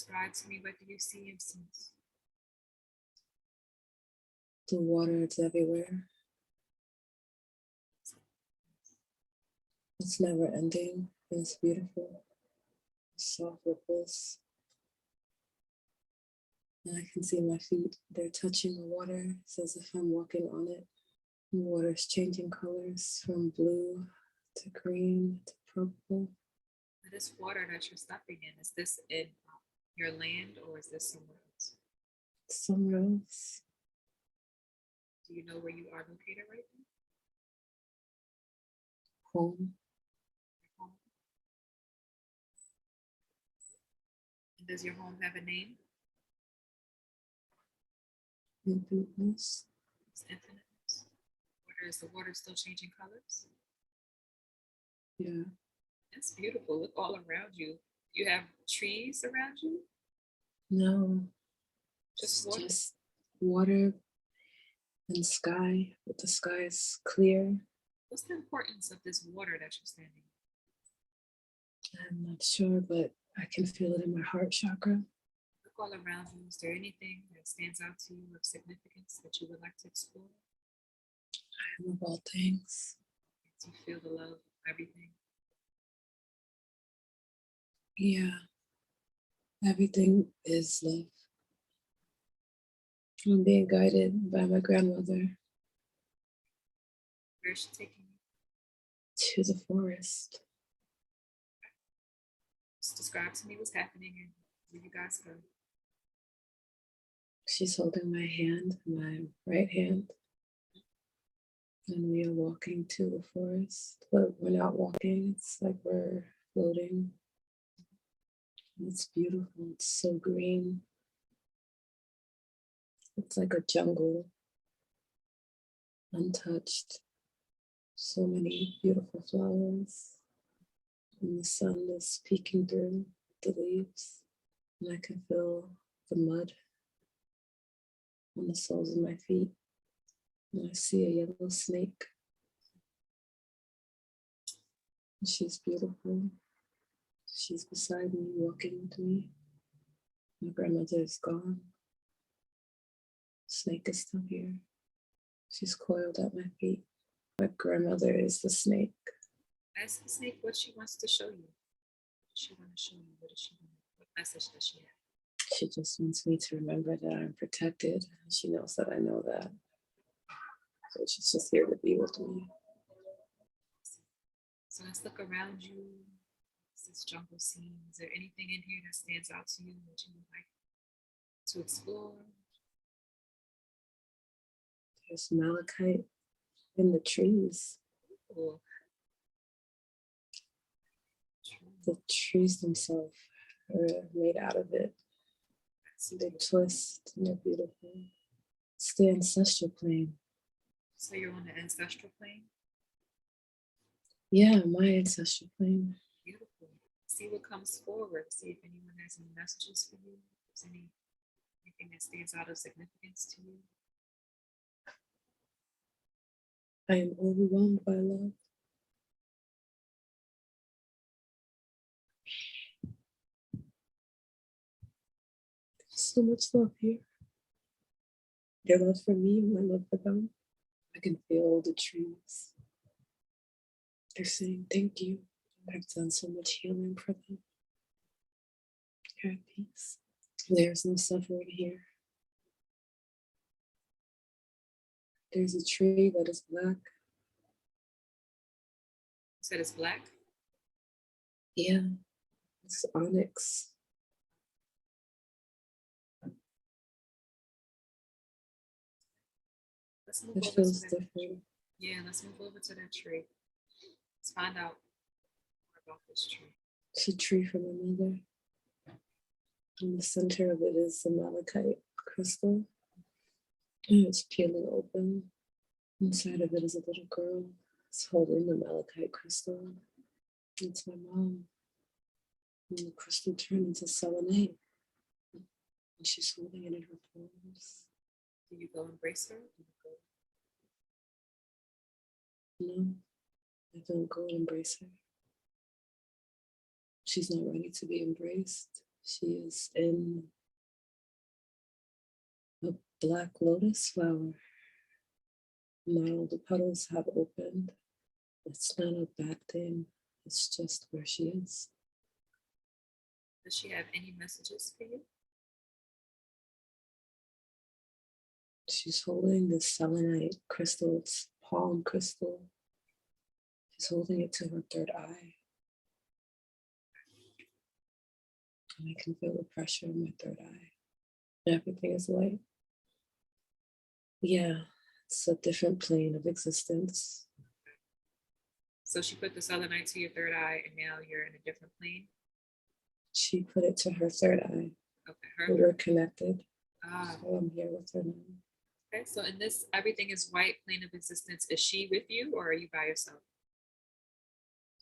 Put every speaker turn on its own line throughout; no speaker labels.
Describe to me, what do you see and sense?
The water is everywhere. It's never ending. It's beautiful. Soft ripples. And I can see my feet. They're touching the water. It's as if I'm walking on it. The water is changing colors from blue to green to purple.
This water that you're stepping in, is this in your land or is this somewhere else?
Somewhere else.
Do you know where you are located right now?
Home.
Home. And does your home have a name?
Infiniteness.
It's infiniteness. Is the water still changing colors?
Yeah.
That's beautiful. Look all around you. You have trees around you?
No.
Just water?
Just water and sky, but the sky is clear.
What's the importance of this water that you're standing in?
I'm not sure, but I can feel it in my heart chakra.
Look all around you. Is there anything that stands out to you of significance that you would like to explore?
I am of all things.
Do you feel the love, everything?
Yeah. Everything is love. I'm being guided by my grandmother.
Where is she taking you?
To the forest.
Just describe to me what's happening and where you guys go.
She's holding my hand, my right hand. And we are walking to the forest, but we're not walking. It's like we're floating. It's beautiful. It's so green. It's like a jungle, untouched. So many beautiful flowers. And the sun is peeking through the leaves. And I can feel the mud on the soles of my feet. And I see a yellow snake. And she's beautiful. She's beside me, walking with me. My grandmother is gone. The snake is still here. She's coiled at my feet. My grandmother is the snake.
Ask the snake what she wants to show you. What does she want to show you? What does she want? What message does she have?
She just wants me to remember that I'm protected. She knows that I know that. So she's just here to be with me.
So let's look around you. This jungle scene. Is there anything in here that stands out to you that you would like to explore?
There's malachite in the trees.
Cool.
The trees themselves are made out of it. They twist and they're beautiful. It's the ancestral plane.
So you're on the ancestral plane?
Yeah, my ancestral plane.
Beautiful. See what comes forward. See if anyone has any messages for you. If there's anything that stands out of significance to you.
I am overwhelmed by love. There's so much love here. Their love for me, my love for them. I can feel the trees. They're saying thank you. I've done so much healing for them. You're at peace. There's no suffering here. There's a tree that is black.
You said it's black?
Yeah, it's onyx.
Let's move
It
over
feels
to that
different.
tree. Yeah, let's move over to that tree. Let's find out more about this tree.
It's a tree from my mother. In the center of it is the malachite crystal. And it's peeling open. Inside of it is a little girl. It's holding the malachite crystal. It's my mom. And the crystal turned into selenite. And she's holding it in her palms.
Do you go embrace her? Do you go?
No, I don't go and embrace her. She's not ready to be embraced. She is in a black lotus flower. Not all the petals have opened. It's not a bad thing. It's just where she is.
Does she have any messages for you?
She's holding this selenite crystal, it's palm crystal. She's holding it to her third eye. And I can feel the pressure in my third eye. Everything is light. Yeah, it's a different plane of existence.
So she put the selenite to your third eye, and now you're in a different plane?
She put it to her third eye.
Okay.
We were connected.
Ah.
So I'm here with her now.
Okay, so in this everything is white plane of existence, is she with you or are you by yourself?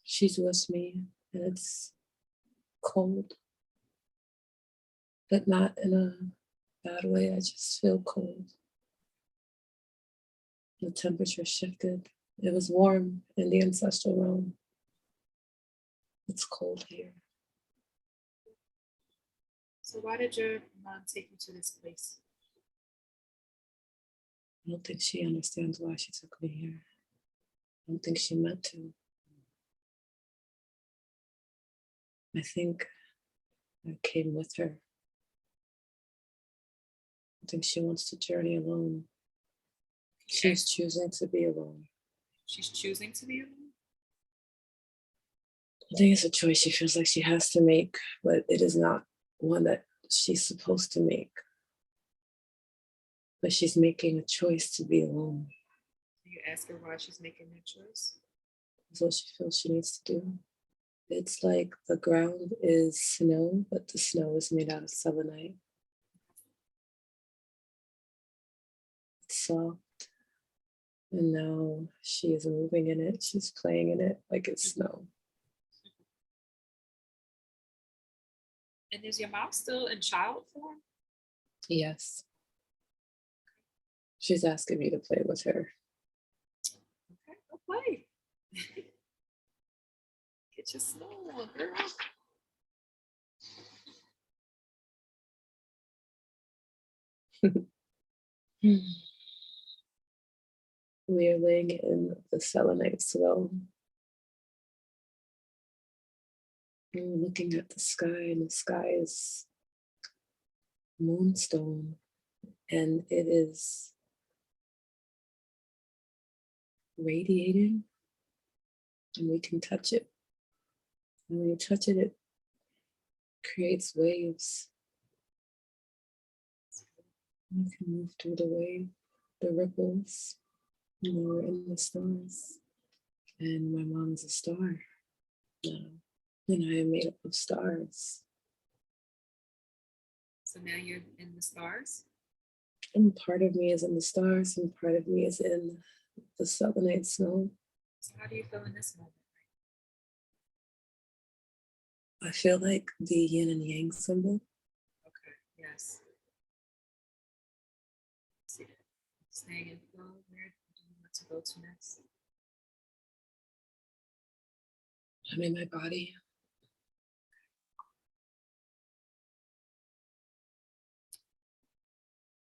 She's with me, and it's cold, but not in a bad way. I just feel cold. The temperature shifted. It was warm in the ancestral realm. It's cold here.
So why did your mom take you to this place?
I don't think she understands why she took me here. I don't think she meant to. I think I came with her. I think she wants to journey alone. She's choosing to be alone.
She's choosing to be alone?
I think it's a choice she feels like she has to make, but it is not one that she's supposed to make. But she's making a choice to be alone.
Do you ask her why she's making that choice?
That's what she feels she needs to do. It's like the ground is snow, but the snow is made out of selenite. It's soft. And now she is moving in it. She's playing in it like it's snow.
And is your mom still in child form?
Yes. She's asking me to play with her.
Okay, go play. Get your snow on, girl.
We are laying in the selenite snow. And we're looking at the sky, and the sky is moonstone, and it is radiating, and we can touch it. And when you touch it, it creates waves. You can move through the wave, the ripples. You know, we're in the stars. And my mom is a star now. And I am made up of stars.
So now you're in the stars?
And part of me is in the stars, and part of me is in the selenite snow.
So how do you feel in this moment?
I feel like the yin and yang symbol.
Okay, yes. See that? Staying in flow, where do you want to go to next?
I'm in my body.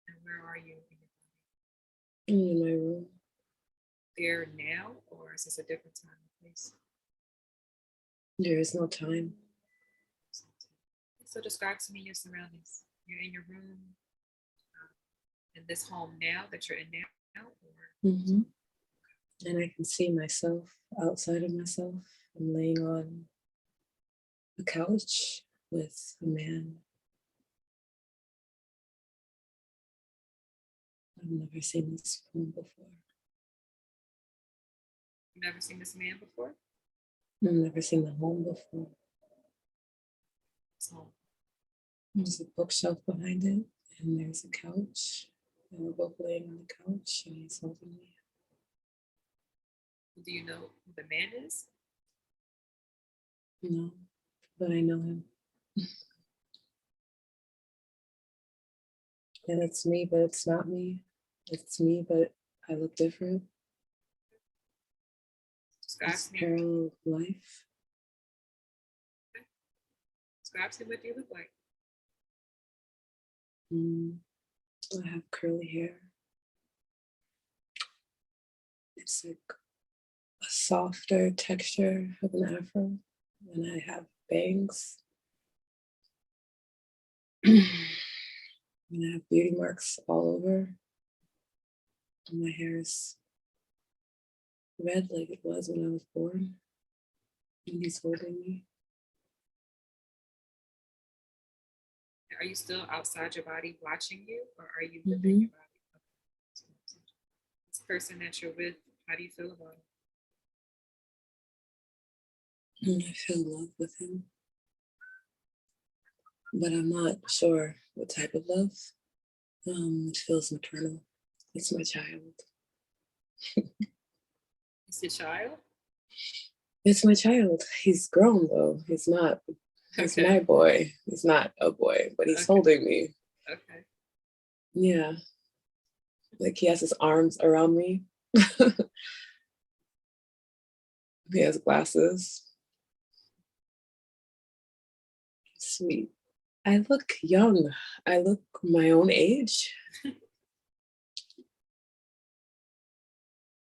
And where are you in your body?
I'm in my room.
There now, or is this a different time and place?
There is no time.
So describe to me your surroundings. You're in your room, in this home now that you're in now, or?
Mm-hmm. And I can see myself outside of myself. I'm laying on a couch with a man. I've never seen this home before.
You've never seen this man before?
I've never seen the home before.
So
there's a bookshelf behind it, and there's a couch. And we're both laying on the couch, and he's holding me.
do you know who the man is?
No, but I know him. And it's me, but it's not me. It's me, but I look different. It's parallel life.
Describe to me what you look like.
I have curly hair. It's like a softer texture of an afro. And I have bangs. And I have beauty marks all over. And my hair is red like it was when I was born. And he's holding me.
Are you still outside your body watching you, or are you within your body? This person that you're with, how do you feel about it?
I feel love with him. But I'm not sure what type of love. It feels maternal. It's my child.
It's your child?
It's my child. He's grown though. He's not. He's my boy. He's not a boy, but he's holding me.
Okay.
Yeah. Like he has his arms around me. He has glasses. Sweet. I look young. I look my own age.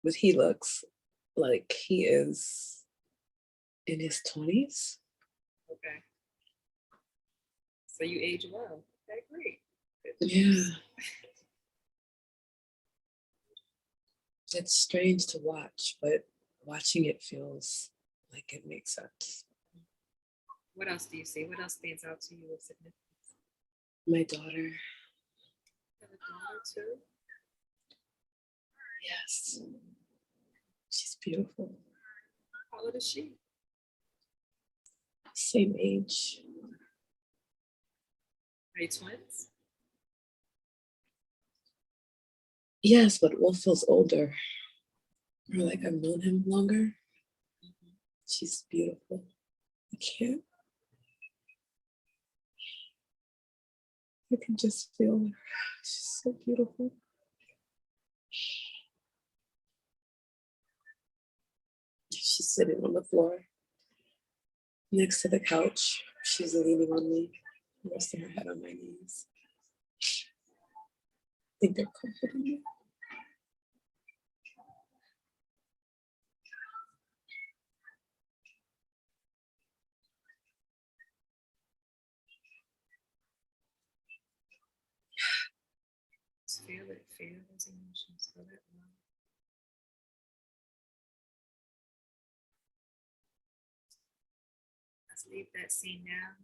But he looks like he is in his 20s.
Okay. So you age well. Okay, great.
Yeah. It's strange to watch, but watching it feels like it makes sense.
What else do you see? What else stands out to you of significance?
My daughter.
You have a daughter too?
Yes. She's beautiful.
How old is she?
Same age.
Are you twins?
Yes, but Wolf feels older. Or like I've known him longer. She's beautiful. I can't. I can just feel her. She's so beautiful. She's sitting on the floor next to the couch. She's leaning on me, resting her head on my knees. I think they're comforting me.
Just feel it. Feel those emotions. Feel that love. Let's leave that scene now.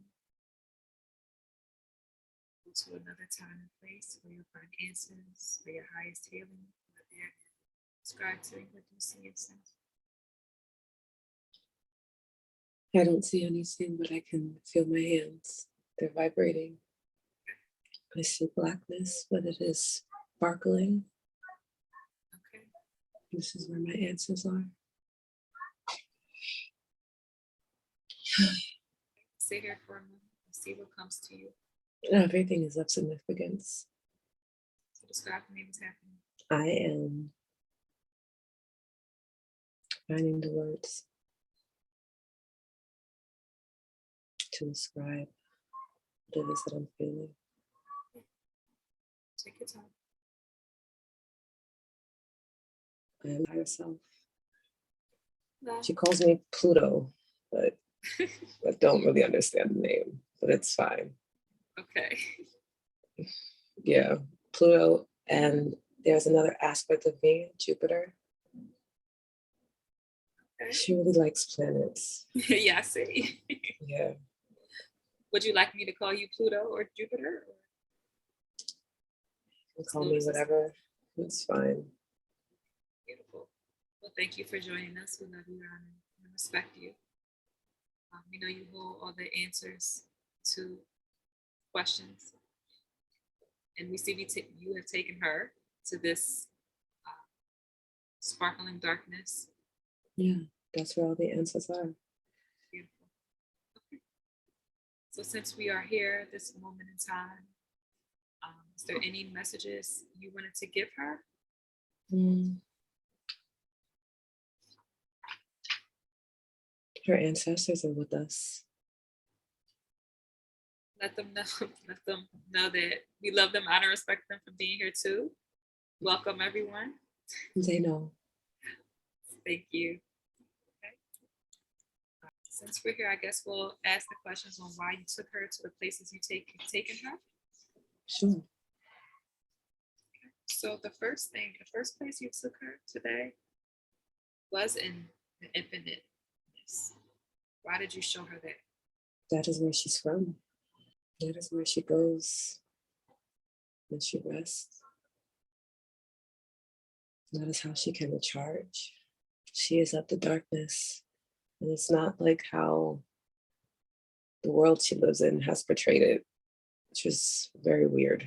Go to another time and place where you'll find answers for your highest healing. What they're described to you, what you see and sense.
I don't see anything, but I can feel my hands. They're vibrating. I see blackness, but it is sparkling.
Okay.
This is where my answers are.
Stay here for a moment and see what comes to you.
Everything is of significance.
So describe for me what's happening.
I am finding the words to describe what it is that I'm feeling.
Take your time.
I am higher self.
No.
She calls me Pluto, but I don't really understand the name, but it's fine.
Okay.
Yeah, Pluto, and there's another aspect of me, Jupiter.
Okay.
She really likes planets.
Yeah, I see.
Yeah.
Would you like me to call you Pluto or Jupiter?
You call me whatever. It's fine.
Beautiful. Well, thank you for joining us. We love you, Anya, and respect you. We know you hold all the answers to questions. And we see you have taken her to this sparkling darkness.
Yeah, that's where all the answers are.
Beautiful. Okay. So since we are here at this moment in time, is there any messages you wanted to give her?
Her ancestors are with us.
let them know, let them know that we love them, honor, respect them for being here too. Welcome everyone.
They know.
Thank you. Okay. Since we're here, I guess we'll ask the questions on why you took her to the places you've taken her.
Sure.
So the first place you took her today was in the infiniteness. Why did you show her that?
That is where she's from. That is where she goes when she rests. That is how she can recharge. She is of the darkness. And it's not like how the world she lives in has portrayed it, which is very weird.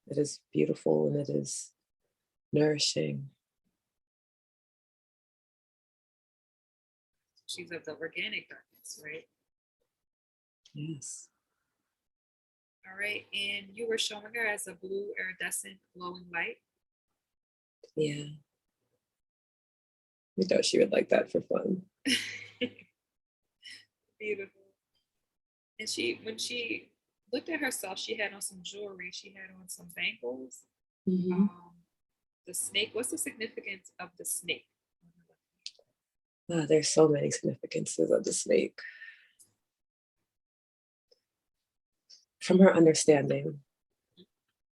It is beautiful and it is nourishing.
She's of the organic darkness, right?
Yes.
All right. And you were showing her as a blue iridescent glowing light.
Yeah. We thought she would like that for fun.
Beautiful. And when she looked at herself, she had on some jewelry. She had on some bangles.
Mm-hmm.
The snake, what's the significance of the snake?
There's so many significances of the snake. From her understanding,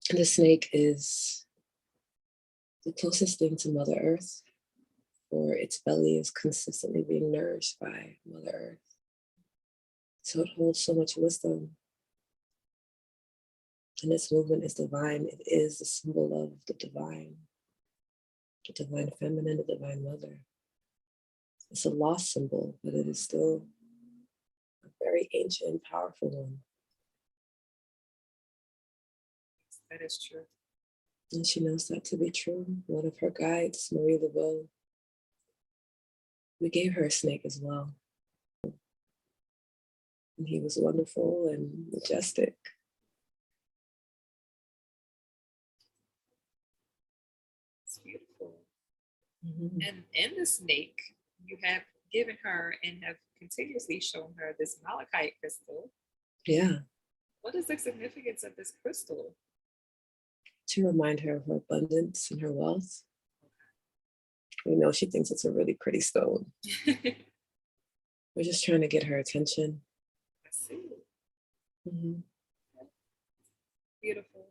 the snake is the closest thing to Mother Earth, for its belly is consistently being nourished by Mother Earth. So it holds so much wisdom. And its movement is divine. It is the symbol of the divine feminine, the divine mother. It's a lost symbol, but it is still a very ancient and powerful one.
That is true.
And she knows that to be true. One of her guides, Marie Laveau, we gave her a snake as well. And he was wonderful and majestic.
It's beautiful.
Mm-hmm.
And in the snake, you have given her and have continuously shown her this malachite crystal.
Yeah.
What is the significance of this crystal?
To remind her of her abundance and her wealth. We know she thinks it's a really pretty stone. We're just trying to get her attention.
I see.
Mm-hmm.
Beautiful.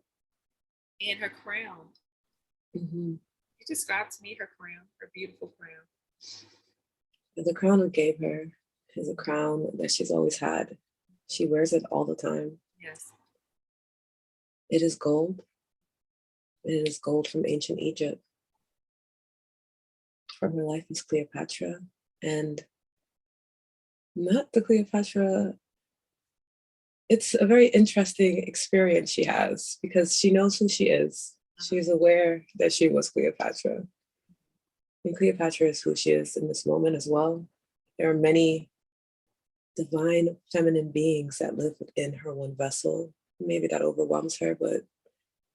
And her crown.
Mm-hmm.
You described to me her crown, her beautiful crown.
The crown we gave her is a crown that she's always had. She wears it all the time.
Yes.
It is gold. It is gold from ancient Egypt. From her life is Cleopatra. And not the Cleopatra. It's a very interesting experience she has because she knows who she is. She's aware that she was Cleopatra. And Cleopatra is who she is in this moment as well. There are many divine feminine beings that live within her one vessel. Maybe that overwhelms her, but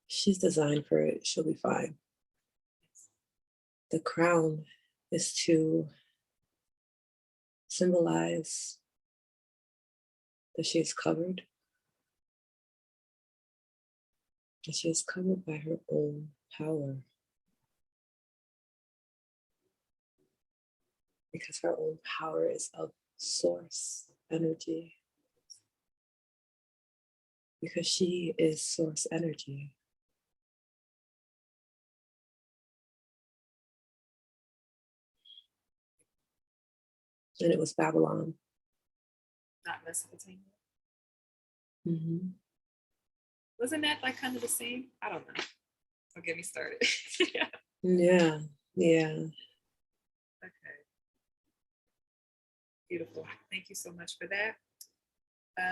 she's designed for it. She'll be fine. The crown is to symbolize that she is covered. That she is covered by her own power. Because her own power is of source energy. Because she is source energy. And it was Babylon.
Not Mesopotamia.
Mm-hmm.
Wasn't that like kind of the same? I don't know. Don't get me started.
Yeah. Yeah.
Okay. Beautiful. Thank you so much for that.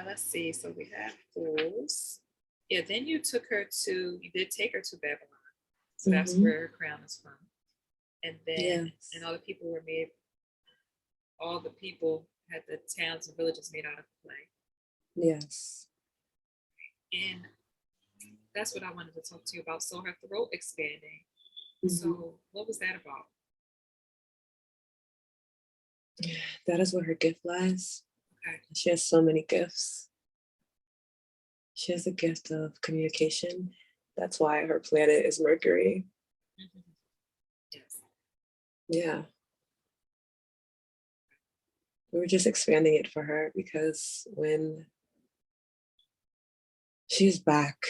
Let's see. So we have those. Yeah, then you did take her to Babylon. So that's
Mm-hmm.
where her crown is from. And then,
Yes.
and all the people had the towns and villages made out of clay.
Yes.
And that's what I wanted to talk to you about. So her throat expanding.
Mm-hmm.
So what was that about?
That is where her gift lies.
Okay.
She has so many gifts. She has a gift of communication. That's why her planet is Mercury.
Mhm. Yes.
Yeah. We were just expanding it for her because when she's back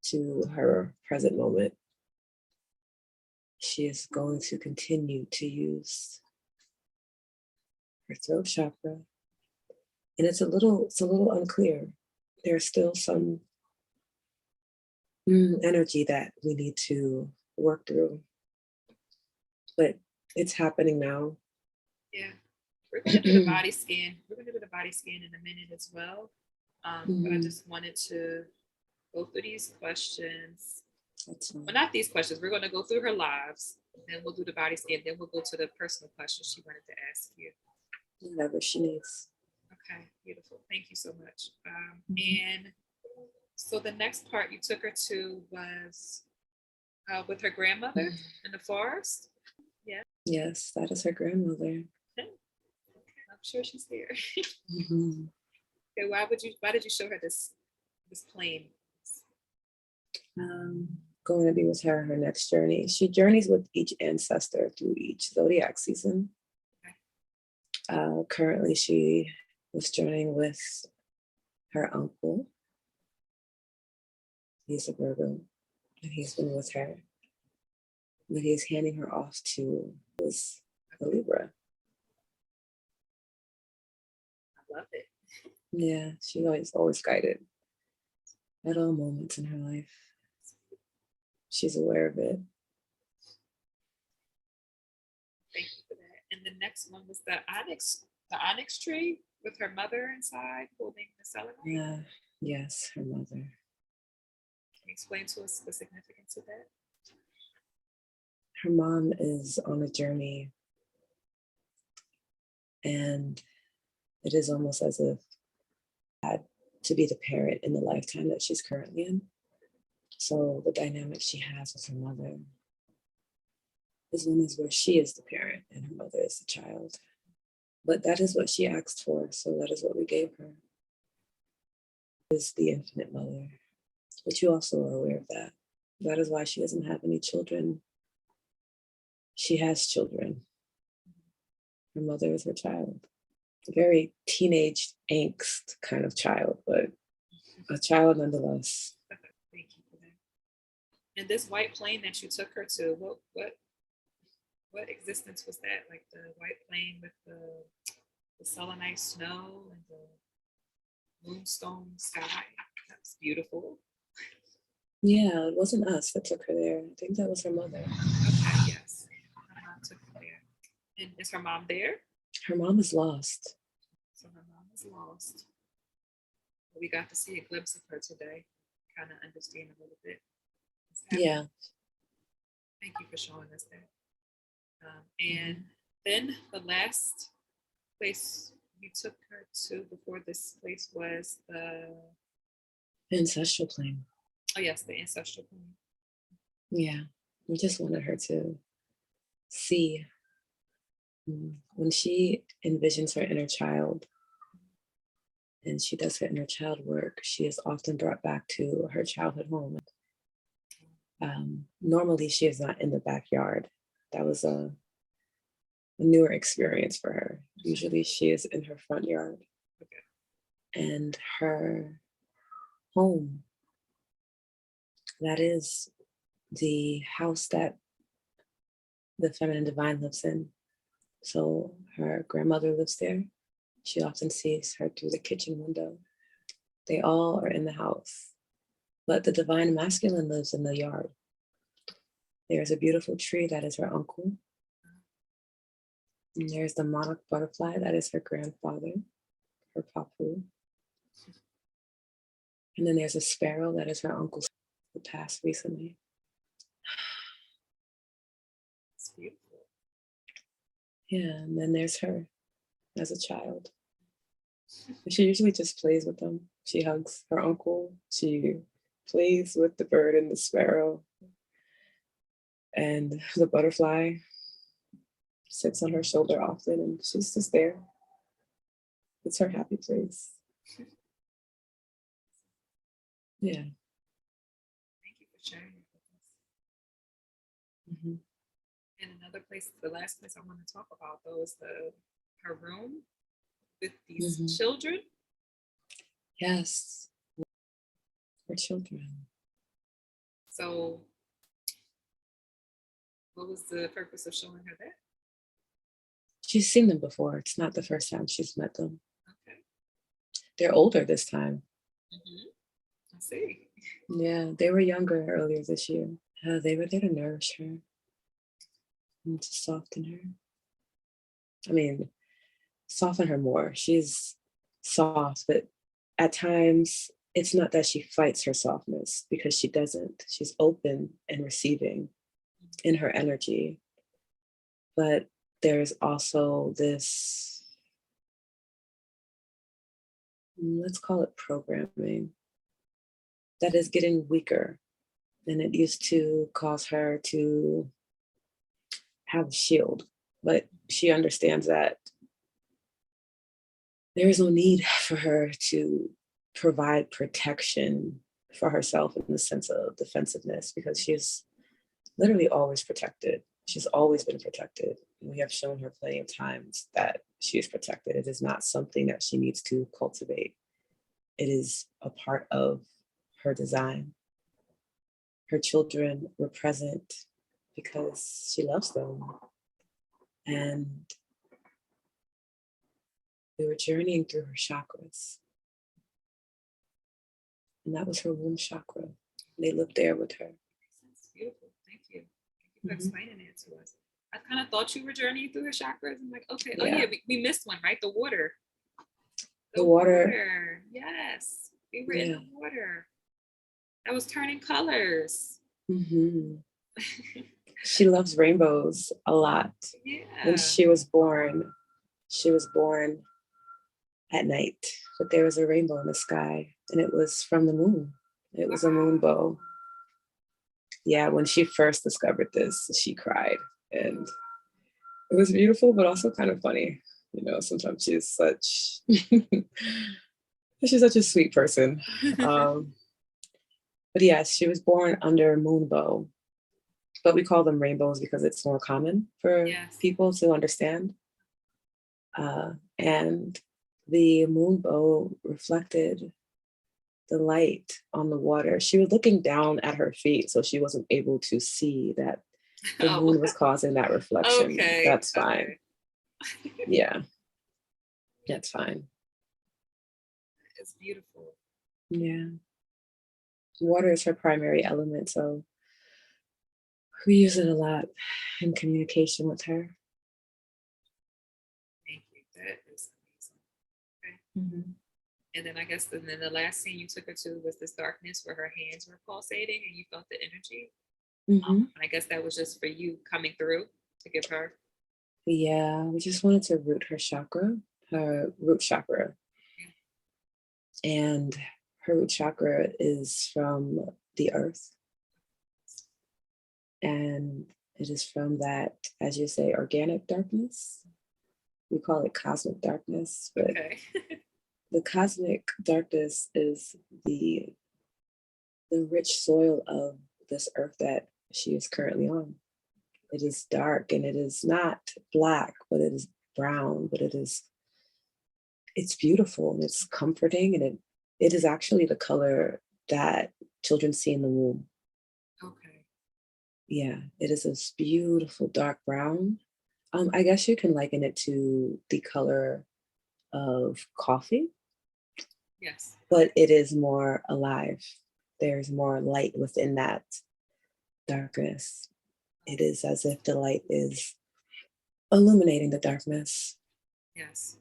to her present moment, she is going to continue to use her throat chakra. And it's a little unclear. There's still some energy that we need to work through. But it's happening now.
Yeah. We're going to do the body scan. We're going to do the body scan in a minute as well. But I just wanted to go through these questions. Well, not these questions. We're going to go through her lives. Then we'll do the body scan. Then we'll go to the personal questions she wanted to ask you.
Whatever she needs.
Okay, beautiful. Thank you so much. And so the next part you took her to was with her grandmother in the forest. Yeah.
Yes, that is her grandmother.
Okay. I'm sure she's here.
Mm-hmm.
Okay, why did you show her this plane?
Going to be with her next journey. She journeys with each ancestor through each zodiac season. Currently, she was journeying with her uncle. He's a Virgo, and he's been with her. But he's handing her off to a Libra.
I love it.
Yeah, she always guided at all moments in her life. She's aware of it.
Thank you for that. And the next one was the onyx tree with her mother inside holding the selenite.
Yeah, yes, her mother.
Can you explain to us the significance of that?
Her mom is on a journey, and it is almost as if had to be the parent in the lifetime that she's currently in. So the dynamic she has with her mother is one is where she is the parent and her mother is the child. But that is what she asked for, so that is what we gave her. Is the infinite mother. But you also are aware of that. That is why she doesn't have any children. She has children. Her mother is her child. A very teenage angst kind of child, but a child nonetheless.
Thank you for that. And this white plane that you took her to, what existence was that? Like the white plane with the selenite snow and the moonstone sky. That's beautiful.
Yeah, it wasn't us that took her there. I think that was her mother.
Okay, yes. Her mom took her there. And is her mom there?
Her mom is lost.
So her mom is lost. We got to see a glimpse of her today, kind of understand a little bit.
Yeah.
Thank you for showing us that. And then the last place you took her to before this place was the
Ancestral plane.
Oh yes, the ancestral plane.
Yeah. We just wanted her to see when she envisions her inner child and she does her inner child work, she is often brought back to her childhood home. Normally, she is not in the backyard. That was a newer experience for her. Usually, she is in her front yard. Okay. And her home, that is the house that the feminine divine lives in. So her grandmother lives there. She often sees her through the kitchen window. They all are in the house, but the divine masculine lives in the yard. There's a beautiful tree that is her uncle. And there's the monarch butterfly that is her grandfather, her papu. And then there's a sparrow that is her uncle who passed recently.
It's beautiful.
Yeah, and then there's her as a child. She usually just plays with them. She hugs her uncle. She plays with the bird and the sparrow. And the butterfly sits on her shoulder often, and she's just there. It's her happy place. Yeah.
Thank you for sharing it with us.
Mhm.
And another place, the last place I want to talk about though is her room with these
Mhm.
children.
Yes. For children.
So what was the purpose of showing her that?
She's seen them before. It's not the first time she's met them.
Okay.
They're older this time.
Mm-hmm. I see.
Yeah, they were younger earlier this year. They were there to nourish her and to soften her. I mean, soften her more. She's soft, but at times it's not that she fights her softness because she doesn't. She's open and receiving in her energy. But there's also this, let's call it programming, that is getting weaker. And it used to cause her to have a shield. But she understands that there is no need for her to provide protection for herself in the sense of defensiveness because she's literally always protected. She's always been protected. We have shown her plenty of times that she is protected. It is not something that she needs to cultivate. It is a part of her design. Her children were present because she loves them. And we were journeying through her chakras. And that was her womb chakra. They lived there with her.
That's beautiful. Thank you. Thank you for explaining it to us. I kind of thought you were journeying through her chakras. I'm like, okay. Oh yeah, we missed one, right? The water.
The water.
Yes. We were in
Yeah.
the water. That was turning colors.
Mm-hmm. She loves rainbows a lot.
Yeah.
When she was born at night, but there was a rainbow in the sky, and it was from the moon. It was a moon bow. Yeah, when she first discovered this, she cried, and it was beautiful, but also kind of funny. You know, sometimes she's such she's such a sweet person. But yes, she was born under moonbow, but we call them rainbows because it's more common for people to understand. And the moonbow reflected the light on the water. She was looking down at her feet, so she wasn't able to see that the moon was causing that reflection.
Okay.
That's fine. Okay. Yeah, that's fine.
It's beautiful.
Yeah. Water is her primary element, so we use it a lot in communication with her.
Thank you. That is amazing. Okay.
Mm-hmm.
And then I guess then the last scene you took her to was this darkness where her hands were pulsating and you felt the energy.
Mm-hmm.
I guess that was just for you coming through to give her.
Yeah, we just wanted to root her chakra, her root chakra. Yeah. And her root chakra is from the earth. And it is from that, as you say, organic darkness. We call it cosmic darkness, but the cosmic darkness is the rich soil of this earth that she is currently on. It is dark and it is not black, but it is brown, but it's beautiful and it's comforting, and it is actually the color that children see in the womb.
Okay.
Yeah, it is this beautiful dark brown. I guess you can liken it to the color of coffee.
Yes.
But it is more alive. There's more light within that darkness. It is as if the light is illuminating the darkness.
Yes.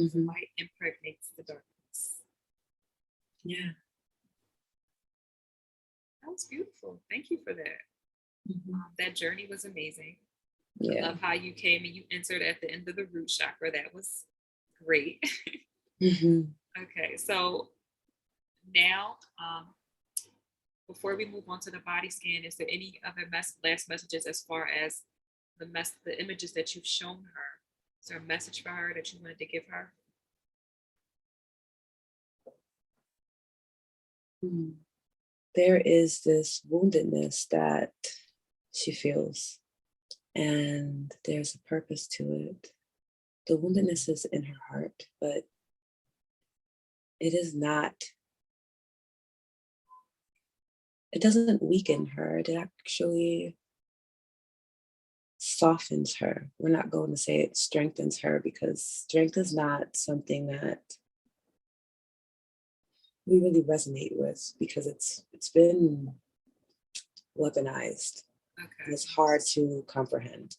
Mm-hmm.
The light impregnates the darkness.
Yeah.
That was beautiful. Thank you for that.
Mm-hmm.
That journey was amazing.
Yeah.
I love how you came and you entered at the end of the root chakra. That was great.
Mm-hmm.
Okay, so now, before we move on to the body scan, is there any other last messages as far as the images that you've shown her? Is there a message for her that you wanted to give her?
There is this woundedness that she feels, and there's a purpose to it. The woundedness is in her heart, but it is not, it doesn't weaken her. It actually softens her. We're not going to say it strengthens her, because strength is not something that we really resonate with, because it's been weaponized and
Okay.
it's hard to comprehend.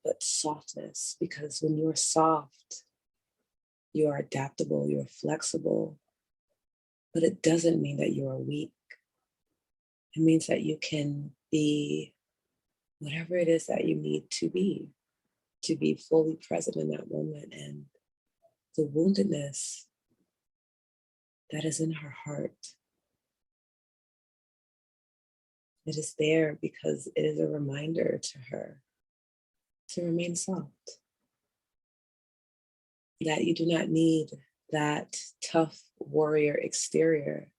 But softness, because when you're soft, you are adaptable, you're flexible, but it doesn't mean that you are weak. It means that you can be whatever it is that you need to be fully present in that moment. And the woundedness that is in her heart, it is there because it is a reminder to her to remain soft. That you do not need that tough warrior exterior.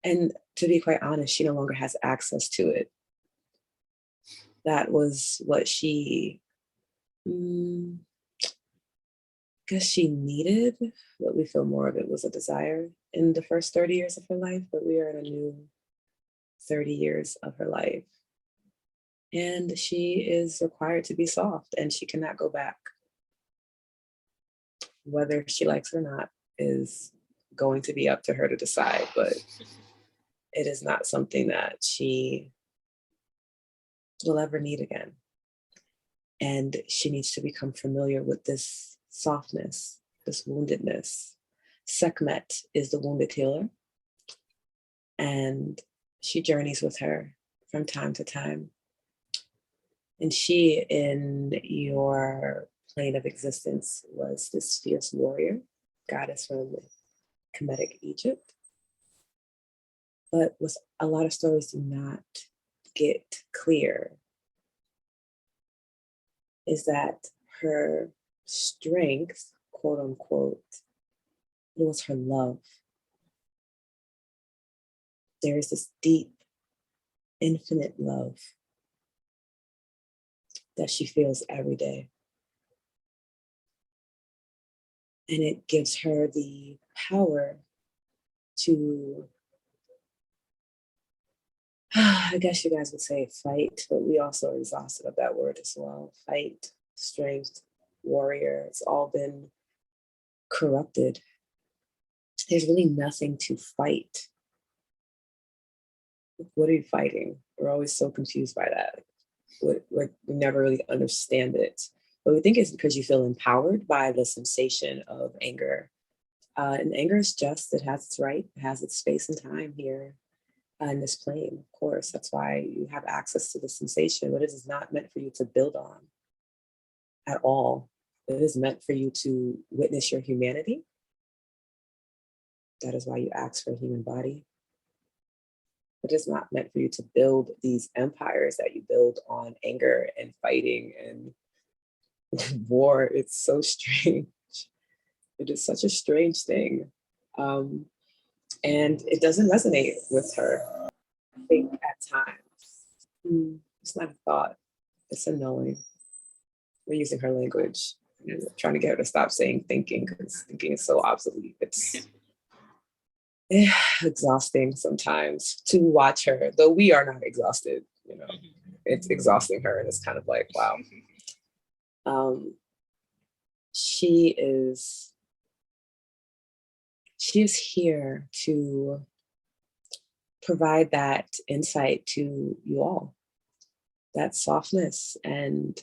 And to be quite honest, she no longer has access to it. That was what she, guess she needed. What we feel more of it was a desire in the first 30 years of her life, but we are in a new 30 years of her life. And she is required to be soft, and she cannot go back. Whether she likes it or not is going to be up to her to decide, but it is not something that she will ever need again. And she needs to become familiar with this softness, this woundedness. Sekhmet is the wounded healer, and she journeys with her from time to time. And she, in your plane of existence, was this fierce warrior, goddess from Kemetic Egypt. But what a lot of stories do not get clear is that her strength, quote unquote, it was her love. There is this deep, infinite love that she feels every day. And it gives her the power to, I guess you guys would say fight, but we also are exhausted of that word as well. Fight, strength, warrior, it's all been corrupted. There's really nothing to fight. What are you fighting? We're always so confused by that. We never really understand it. But we think it's because you feel empowered by the sensation of anger. And anger is just, it has its right, it has its space and time here in this plane, of course. That's why you have access to the sensation, but it is not meant for you to build on at all. It is meant for you to witness your humanity. That is why you ask for a human body. It is not meant for you to build these empires that you build on anger and fighting and war. It's so strange. It is such a strange thing. And it doesn't resonate with her, I think, at times. It's not a thought, it's a knowing. We're using her language. We're trying to get her to stop saying thinking, because thinking is so obsolete. It's exhausting sometimes to watch her, though we are not exhausted, you know. It's exhausting her, and it's kind of like, wow. She is here to provide that insight to you all, that softness, and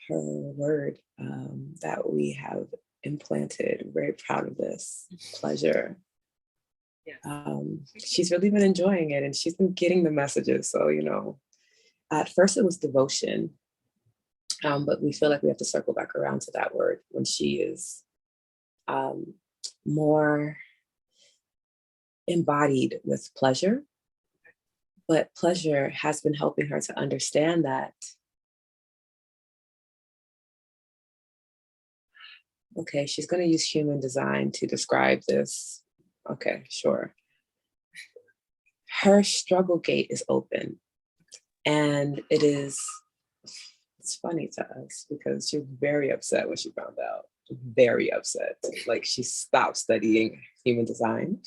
her word that we have implanted. Very proud of this. Pleasure.
Yeah.
She's really been enjoying it, and she's been getting the messages. So, you know, at first it was devotion, but we feel like we have to circle back around to that word when she is more embodied with pleasure. But pleasure has been helping her to understand that, okay, she's going to use human design to describe this, Okay, sure. Her struggle gate is open. And it's funny to us because she was very upset when she found out. Very upset. Like she stopped studying human design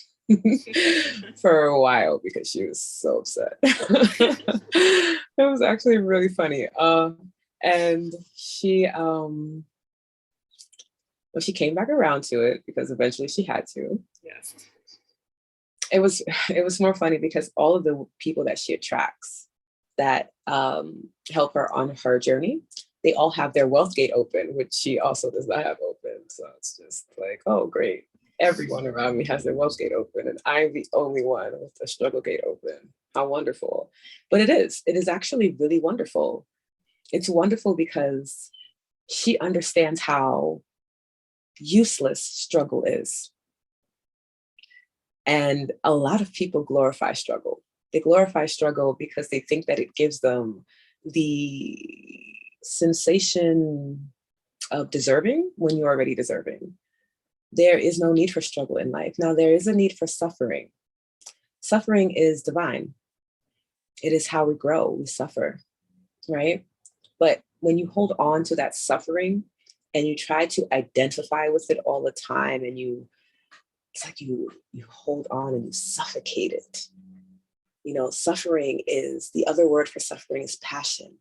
for a while because she was so upset. It was actually really funny. And she came back around to it because eventually she had to.
Yes.
It was more funny because all of the people that she attracts that help her on her journey, they all have their wealth gate open, which she also does not have open. So it's just like, oh, great. Everyone around me has their wealth gate open, and I'm the only one with the struggle gate open. How wonderful. But it is actually really wonderful. It's wonderful because she understands how useless struggle is. And a lot of people glorify struggle. They glorify struggle because they think that it gives them the sensation of deserving when you're already deserving. There is no need for struggle in life. Now, there is a need for suffering. Suffering is divine. It is how we grow, we suffer, right? But when you hold on to that suffering and you try to identify with it all the time, and it's like you hold on and you suffocate it. You know, suffering is, the other word for suffering is passion.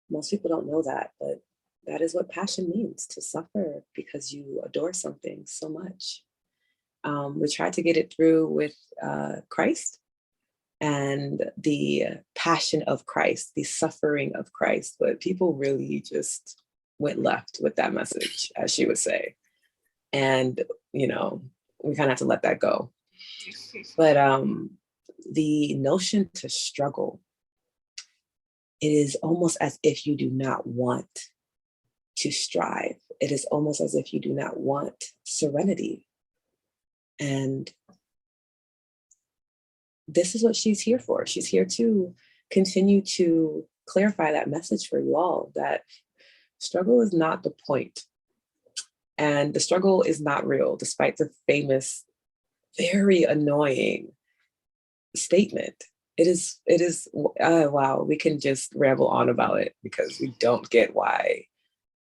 Most people don't know that, but that is what passion means, to suffer because you adore something so much. We tried to get it through with Christ and the passion of Christ, the suffering of Christ, but people really just went left with that message, as she would say. And, you know, we kind of have to let that go. But the notion to struggle, it is almost as if you do not want to strive. It is almost as if you do not want serenity. And this is what she's here for. She's here to continue to clarify that message for you all, that struggle is not the point. And the struggle is not real, despite the famous, very annoying statement. It is, wow, we can just ramble on about it because we don't get why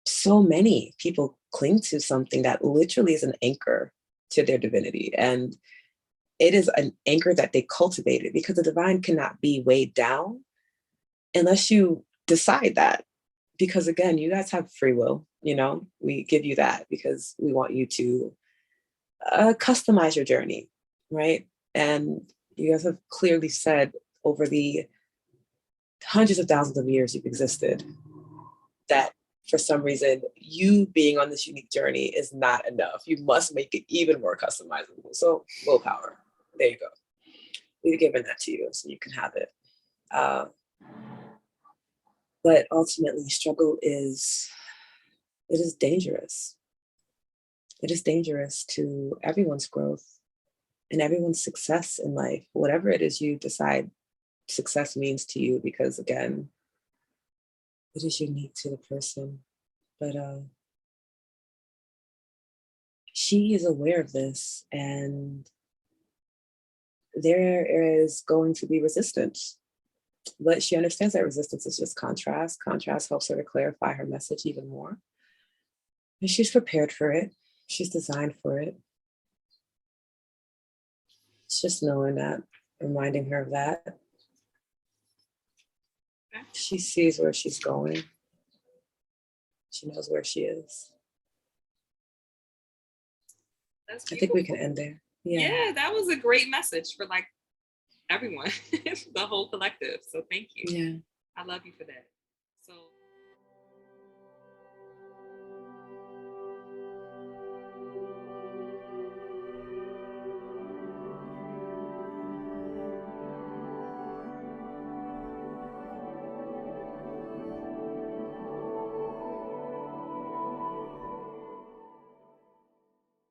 so many people cling to something that literally is an anchor to their divinity. And it is an anchor that they cultivated, because the divine cannot be weighed down unless you decide that. Because again, you guys have free will, you know, we give you that because we want you to customize your journey, right? And you guys have clearly said over the hundreds of thousands of years you've existed that for some reason, you being on this unique journey is not enough. You must make it even more customizable. So willpower, there you go. We've given that to you so you can have it. But ultimately, struggle is dangerous. It is dangerous to everyone's growth and everyone's success in life, whatever it is you decide success means to you, because again, it is unique to the person. But she is aware of this, and there is going to be resistance. But she understands that resistance is just contrast. Contrast helps her to clarify her message even more. And she's prepared for it. She's designed for it. It's just knowing that, reminding her of that. She sees where she's going. She knows where she is. I think we can end there.
Yeah, that was a great message for like everyone, the whole collective. So thank you.
Yeah.
I love you for that.